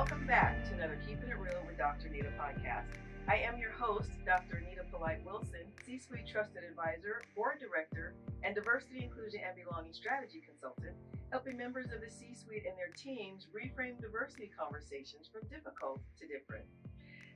Welcome back to another Keeping It Real with Dr. Anita podcast. I am your host, Dr. Anita Polite Wilson, C-Suite Trusted Advisor, Board Director, and Diversity, Inclusion, and Belonging Strategy Consultant, helping members of the C-Suite and their teams reframe diversity conversations from difficult to different.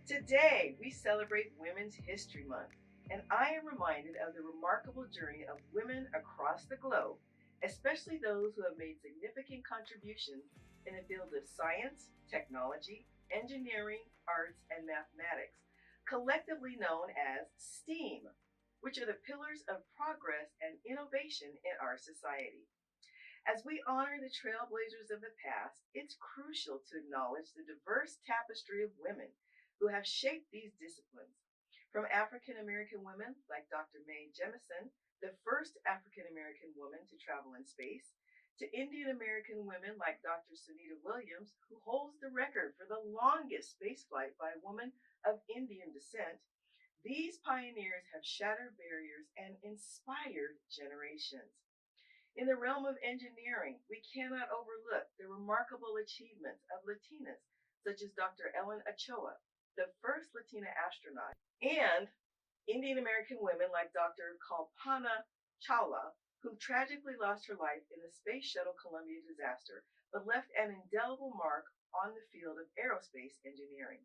Today, we celebrate Women's History Month, and I am reminded of the remarkable journey of women across the globe, especially those who have made significant contributions in the fields of science, technology, engineering, arts, and mathematics, collectively known as STEAM, which are the pillars of progress and innovation in our society. As we honor the trailblazers of the past, it's crucial to acknowledge the diverse tapestry of women who have shaped these disciplines. From African American women like Dr. Mae Jemison, the first African American woman to travel in space, to Indian American women like Dr. Sunita Williams, who holds the record for the longest spaceflight by a woman of Indian descent, these pioneers have shattered barriers and inspired generations. In the realm of engineering, we cannot overlook the remarkable achievements of Latinas, such as Dr. Ellen Ochoa, the first Latina astronaut, and Indian American women like Dr. Kalpana Chawla, who tragically lost her life in the Space Shuttle Columbia disaster, but left an indelible mark on the field of aerospace engineering.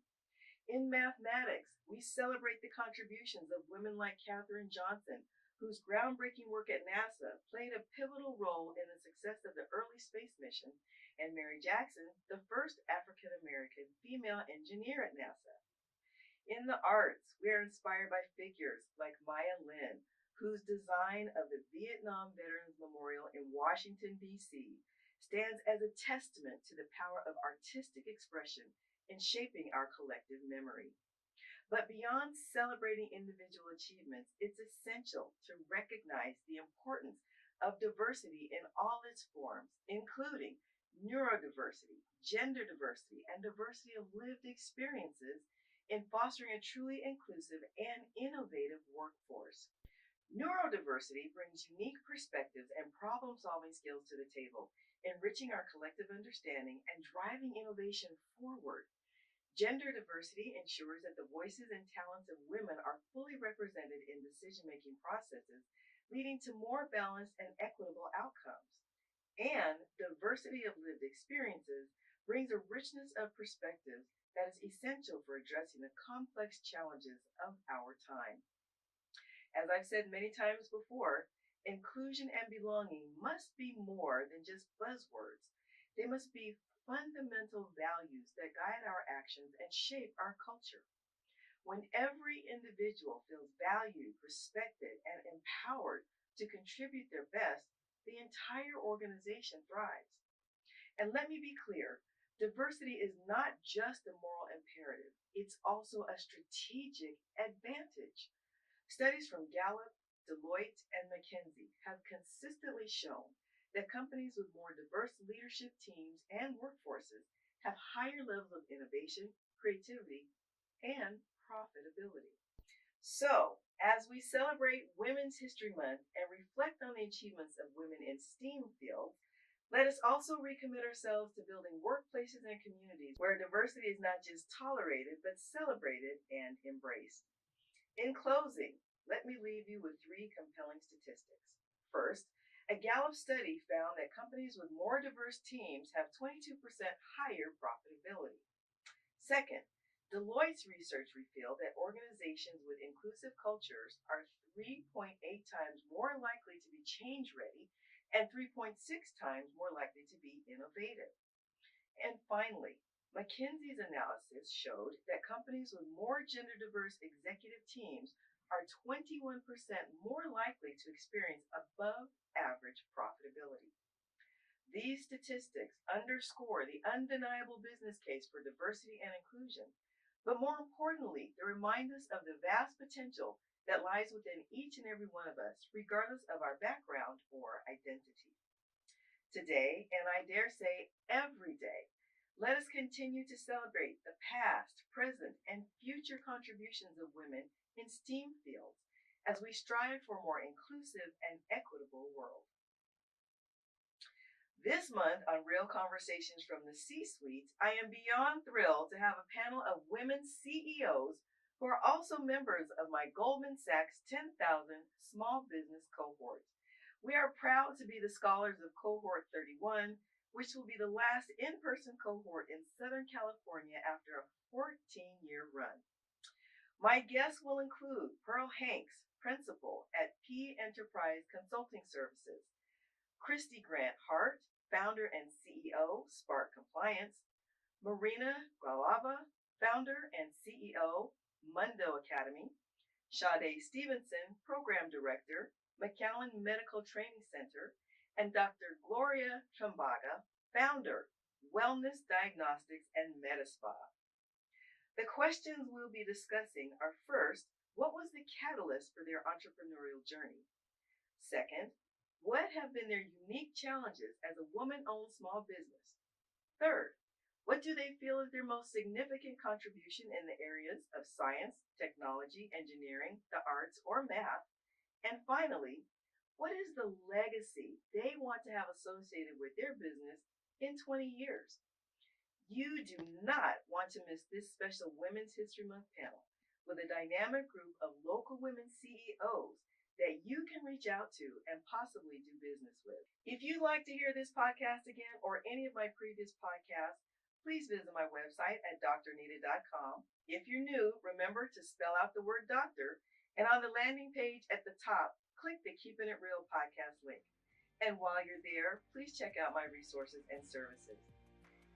In mathematics, we celebrate the contributions of women like Katherine Johnson, whose groundbreaking work at NASA played a pivotal role in the success of the early space mission, and Mary Jackson, the first African American female engineer at NASA. In the arts, we are inspired by figures like Maya Lin, whose design of the Vietnam Veterans Memorial in Washington, D.C. stands as a testament to the power of artistic expression in shaping our collective memory. But beyond celebrating individual achievements, it's essential to recognize the importance of diversity in all its forms, including neurodiversity, gender diversity, and diversity of lived experiences in fostering a truly inclusive and innovative workforce. Neurodiversity brings unique perspectives and problem-solving skills to the table, enriching our collective understanding and driving innovation forward. Gender diversity ensures that the voices and talents of women are fully represented in decision-making processes, leading to more balanced and equitable outcomes. And diversity of lived experiences brings a richness of perspectives that is essential for addressing the complex challenges of our time. As I've said many times before, inclusion and belonging must be more than just buzzwords. They must be fundamental values that guide our actions and shape our culture. When every individual feels valued, respected, and empowered to contribute their best, the entire organization thrives. And let me be clear, diversity is not just a moral imperative, it's also a strategic advantage. Studies from Gallup, Deloitte, and McKinsey have consistently shown that companies with more diverse leadership teams and workforces have higher levels of innovation, creativity, and profitability. So, as we celebrate Women's History Month and reflect on the achievements of women in STEAM fields, let us also recommit ourselves to building workplaces and communities where diversity is not just tolerated, but celebrated and embraced. In closing, let me leave you with 3 compelling statistics. First, a Gallup study found that companies with more diverse teams have 22% higher profitability. Second, Deloitte's research revealed that organizations with inclusive cultures are 3.8 times more likely to be change-ready and 3.6 times more likely to be innovative. And finally, McKinsey's analysis showed that companies with more gender-diverse executive teams are 21% more likely to experience above-average profitability. These statistics underscore the undeniable business case for diversity and inclusion, but more importantly, they remind us of the vast potential that lies within each and every one of us, regardless of our background or identity. Today, and I dare say every day, let us continue to celebrate the past, present, and future contributions of women in STEAM fields as we strive for a more inclusive and equitable world. This month on Real Conversations from the C-Suite, I am beyond thrilled to have a panel of women CEOs who are also members of my Goldman Sachs 10,000 Small Business Cohort. We are proud to be the scholars of Cohort 31, which will be the last in-person cohort in Southern California after a 14-year run. My guests will include Pearl Hanks, Principal at P Enterprise Consulting Services, Kristy Grant-Hart, Founder and CEO, Spark Compliance, Marina Grijalva, Founder and CEO, Mundo Academy, Sade Stephenson, Program Director, McKallen Medical Training Center, and Dr. Gloria Tumbaga, Founder, Wellness Diagnostics and Medispa. The questions we'll be discussing are: first, what was the catalyst for their entrepreneurial journey? Second, what have been their unique challenges as a woman-owned small business? Third, what do they feel is their most significant contribution in the areas of science, technology, engineering, the arts, or math? And finally, what is the legacy they want to have associated with their business in 20 years? You do not want to miss this special Women's History Month panel with a dynamic group of local women CEOs that you can reach out to and possibly do business with. If you'd like to hear this podcast again or any of my previous podcasts, please visit my website at drnita.com. If you're new, remember to spell out the word doctor, and on the landing page at the top, click the Keeping It Real podcast link. And while you're there, please check out my resources and services.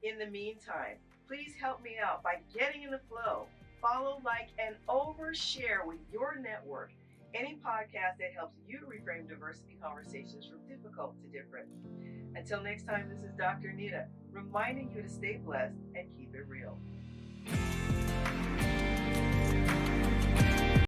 In the meantime, please help me out by getting in the flow. Follow, like, and overshare with your network any podcast that helps you reframe diversity conversations from difficult to different. Until next time, this is Dr. Anita, reminding you to stay blessed and keep it real.